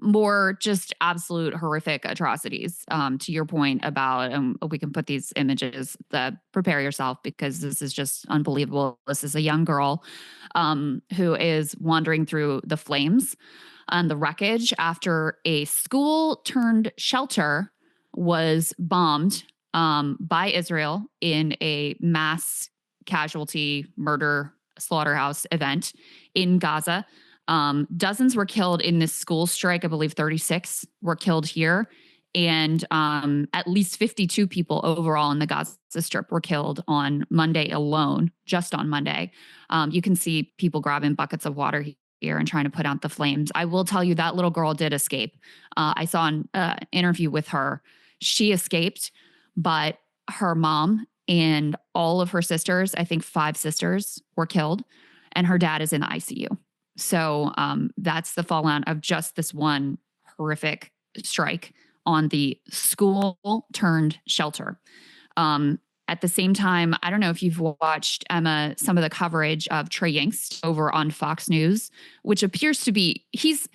more just absolute horrific atrocities. To your point about, we can put these images, prepare yourself, because this is just unbelievable. This is a young girl who is wandering through the flames and the wreckage after a school turned shelter was bombed by Israel in a mass casualty murder slaughterhouse event in Gaza. Dozens were killed in this school strike. I believe 36 were killed here. And at least 52 people overall in the Gaza Strip were killed on Monday alone, just on Monday. You can see people grabbing buckets of water here and trying to put out the flames. I will tell you that little girl did escape. I saw an interview with her. She escaped, but her mom and all of her sisters, I think 5 sisters, were killed, and her dad is in the ICU. So that's the fallout of just this one horrific strike on the school turned shelter. At the same time, I don't know if you've watched, Emma, some of the coverage of Trey Yingst over on Fox News, which appears to be, he's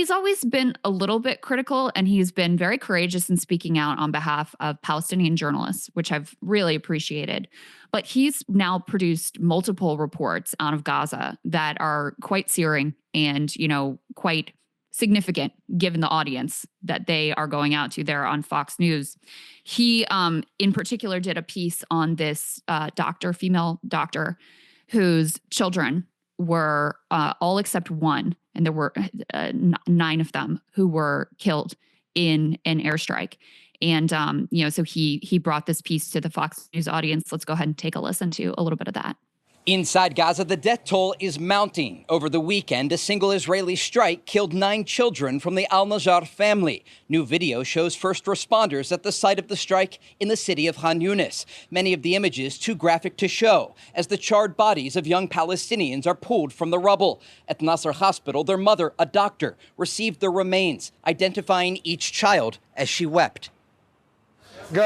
always been a little bit critical, and he's been very courageous in speaking out on behalf of Palestinian journalists, which I've really appreciated. But he's now produced multiple reports out of Gaza that are quite searing and, quite significant given the audience that they are going out to there on Fox News. He, in particular, did a piece on this female doctor, whose children were all except one, and there were 9 of them who were killed in an airstrike. And, so he brought this piece to the Fox News audience. Let's go ahead and take a listen to a little bit of that. Inside Gaza, the death toll is mounting. Over the weekend, a single Israeli strike killed 9 children from the al-Najjar family. New video shows first responders at the site of the strike in the city of Khan Yunis. Many of the images too graphic to show, as the charred bodies of young Palestinians are pulled from the rubble. At Nasser Hospital, their mother, a doctor, received the remains, identifying each child as she wept.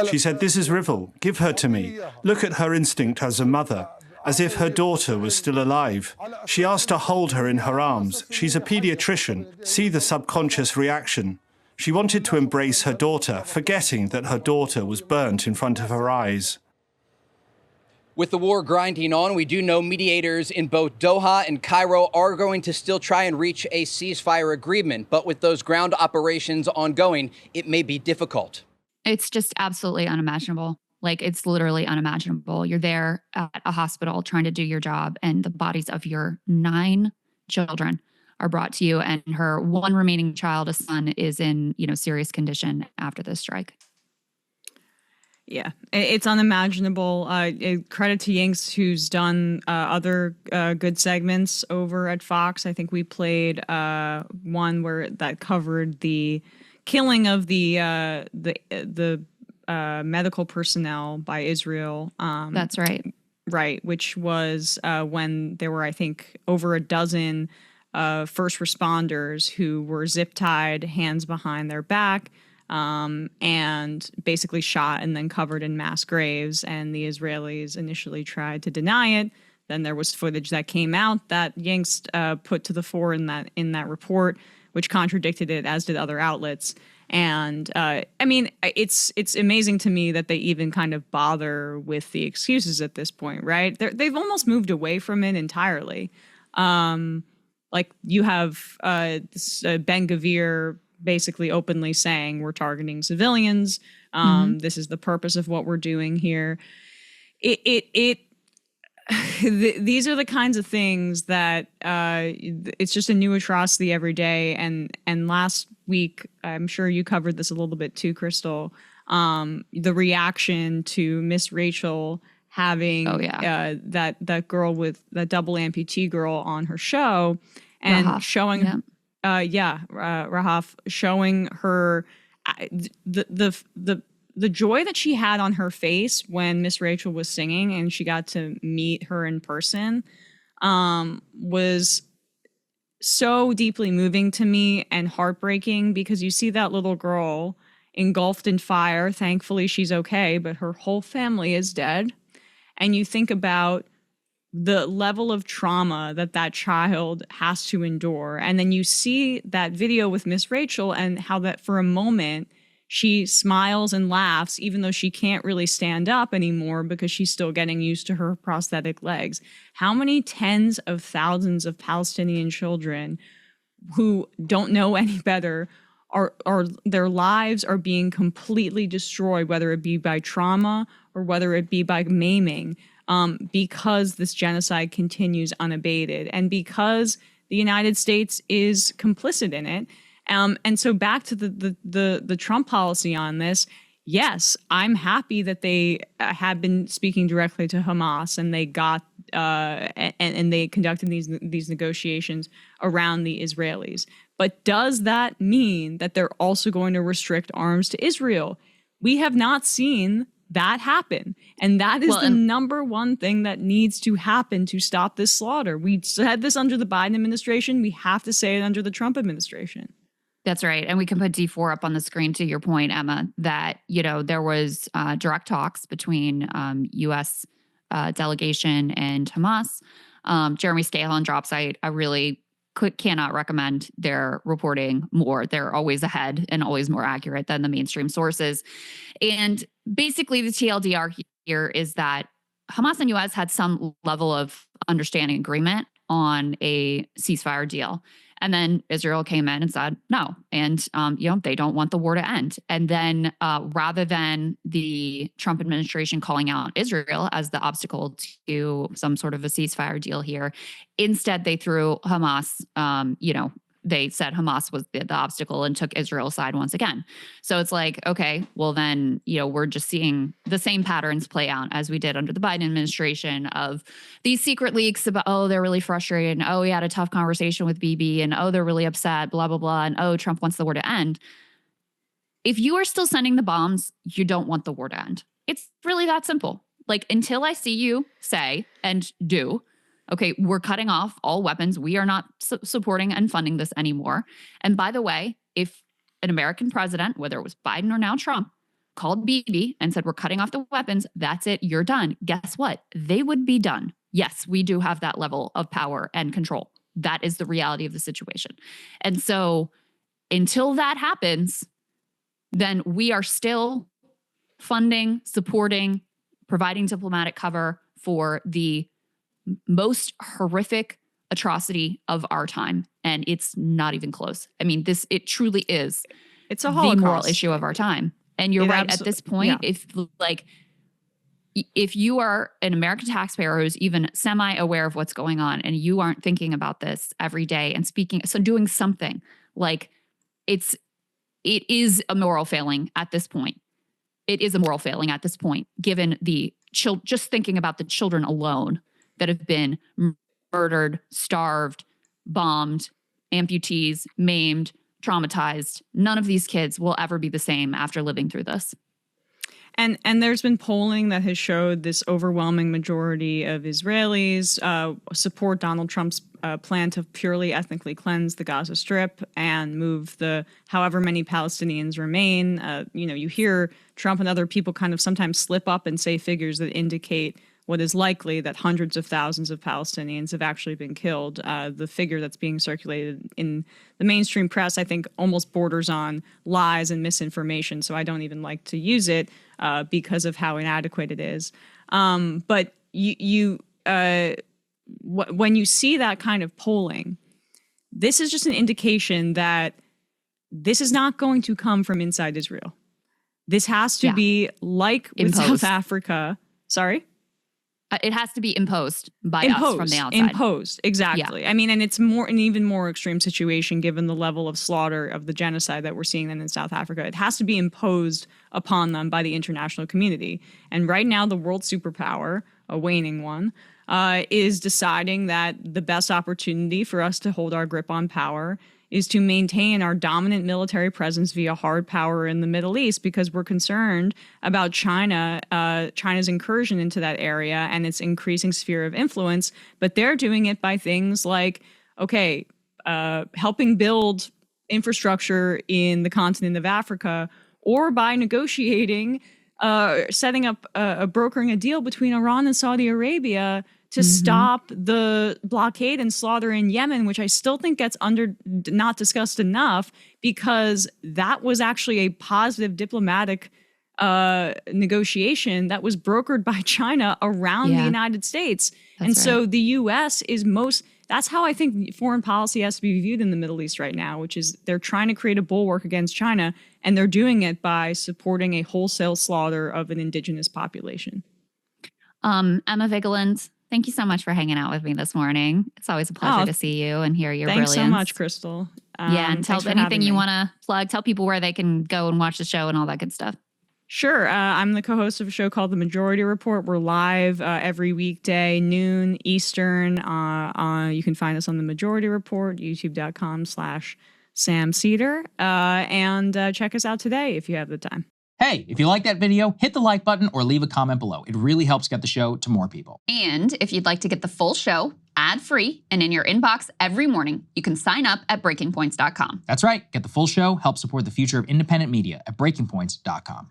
She said, "This is Rivel. Give her to me. Look at her instinct as a mother, as if her daughter was still alive. She asked to hold her in her arms. She's a pediatrician. See the subconscious reaction. She wanted to embrace her daughter, forgetting that her daughter was burnt in front of her eyes." With the war grinding on, we do know mediators in both Doha and Cairo are going to still try and reach a ceasefire agreement. But with those ground operations ongoing, it may be difficult. It's just absolutely unimaginable. Like, it's literally unimaginable. You're there at a hospital trying to do your job, and the bodies of your 9 children are brought to you, and her one remaining child, a son, is in, serious condition after this strike. Yeah, it's unimaginable. Credit to Yingst, who's done other good segments over at Fox. I think we played one that covered the killing of the medical personnel by Israel. That's right. Right, which was when there were, I think, over a dozen first responders who were zip-tied, hands behind their back, and basically shot and then covered in mass graves. And the Israelis initially tried to deny it. Then there was footage that came out that Yingst put to the fore in that report, which contradicted it, as did other outlets. And it's amazing to me that they even kind of bother with the excuses at this point, right? They've almost moved away from it entirely. Like, you have Ben Gvir basically openly saying we're targeting civilians. This is the purpose of what we're doing here. These are the kinds of things that it's just a new atrocity every day. And last week, I'm sure you covered this a little bit too, Krystal, the reaction to Miss Rachel having that girl with that double amputee girl on her show, and Rahaf. Showing Rahaf, showing her the joy that she had on her face when Miss Rachel was singing and she got to meet her in person was so deeply moving to me and heartbreaking, because you see that little girl engulfed in fire. Thankfully, she's okay, but her whole family is dead. And you think about the level of trauma that child has to endure. And then you see that video with Miss Rachel and how that for a moment she smiles and laughs, even though she can't really stand up anymore because she's still getting used to her prosthetic legs. How many tens of thousands of Palestinian children who don't know any better are their lives are being completely destroyed, whether it be by trauma or whether it be by maiming, because this genocide continues unabated and because the United States is complicit in it. And so back to the Trump policy on this, yes, I'm happy that they have been speaking directly to Hamas and they got and they conducted these negotiations around the Israelis. But does that mean that they're also going to restrict arms to Israel? We have not seen that happen. And that is the number one thing that needs to happen to stop this slaughter. We said this under the Biden administration. We have to say it under the Trump administration. That's right. And we can put D4 up on the screen to your point, Emma, that, there was direct talks between U.S. Delegation and Hamas. Jeremy Scahill drops. I really cannot recommend their reporting more. They're always ahead and always more accurate than the mainstream sources. And basically the TLDR here is that Hamas and U.S. had some level of understanding agreement on a ceasefire deal. And then Israel came in and said no. And, they don't want the war to end. And then rather than the Trump administration calling out Israel as the obstacle to some sort of a ceasefire deal here, instead they threw Hamas, they said Hamas was the obstacle and took Israel's side once again. So it's like, okay, well then, we're just seeing the same patterns play out as we did under the Biden administration of these secret leaks about, oh, they're really frustrated. And, oh, we had a tough conversation with Bibi and, oh, they're really upset, blah, blah, blah. And, oh, Trump wants the war to end. If you are still sending the bombs, you don't want the war to end. It's really that simple. Like, until I see you say and do, okay, we're cutting off all weapons. We are not supporting and funding this anymore. And by the way, if an American president, whether it was Biden or now Trump, called Bibi and said, we're cutting off the weapons, that's it, you're done. Guess what? They would be done. Yes, we do have that level of power and control. That is the reality of the situation. And so until that happens, then we are still funding, supporting, providing diplomatic cover for the most horrific atrocity of our time. And it's not even close. I mean, it truly is. It's a Holocaust. The moral issue of our time. And you're right. At this point, if you are an American taxpayer who's even semi-aware of what's going on and you aren't thinking about this every day and doing something, it is a moral failing at this point. It is a moral failing at this point, given just thinking about the children alone that have been murdered, starved, bombed, amputees, maimed, traumatized. None of these kids will ever be the same after living through this. And there's been polling that has showed this overwhelming majority of Israelis support Donald Trump's plan to purely ethnically cleanse the Gaza Strip and move the however many Palestinians remain. You hear Trump and other people kind of sometimes slip up and say figures that indicate what is likely that hundreds of thousands of Palestinians have actually been killed. The figure that's being circulated in the mainstream press, I think, almost borders on lies and misinformation. So I don't even like to use it because of how inadequate it is. But when you see that kind of polling, this is just an indication that this is not going to come from inside Israel. This has to be like with South Africa. Sorry? It has to be imposed by us from the outside. Imposed, exactly. Yeah. I mean, and it's an even more extreme situation given the level of slaughter of the genocide that we're seeing then in South Africa. It has to be imposed upon them by the international community. And right now, the world superpower, a waning one, is deciding that the best opportunity for us to hold our grip on power is to maintain our dominant military presence via hard power in the Middle East, because we're concerned about China's incursion into that area and its increasing sphere of influence. But they're doing it by things like, helping build infrastructure in the continent of Africa, or by negotiating, setting up, brokering a deal between Iran and Saudi Arabia to stop the blockade and slaughter in Yemen, which I still think gets not discussed enough, because that was actually a positive diplomatic negotiation that was brokered by China around the United States. So the U.S. is that's how I think foreign policy has to be viewed in the Middle East right now, which is they're trying to create a bulwark against China, and they're doing it by supporting a wholesale slaughter of an indigenous population. Emma Vigeland, thank you so much for hanging out with me this morning. It's always a pleasure to see you and hear your brilliance. Thanks so much, Krystal. And tell anything you want to plug, tell people where they can go and watch the show and all that good stuff. Sure. I'm the co-host of a show called The Majority Report. We're live every weekday, noon Eastern. You can find us on The Majority Report, youtube.com/Sam Cedar. And check us out today if you have the time. Hey, if you like that video, hit the like button or leave a comment below. It really helps get the show to more people. And if you'd like to get the full show ad-free and in your inbox every morning, you can sign up at breakingpoints.com. That's right. Get the full show, help support the future of independent media at breakingpoints.com.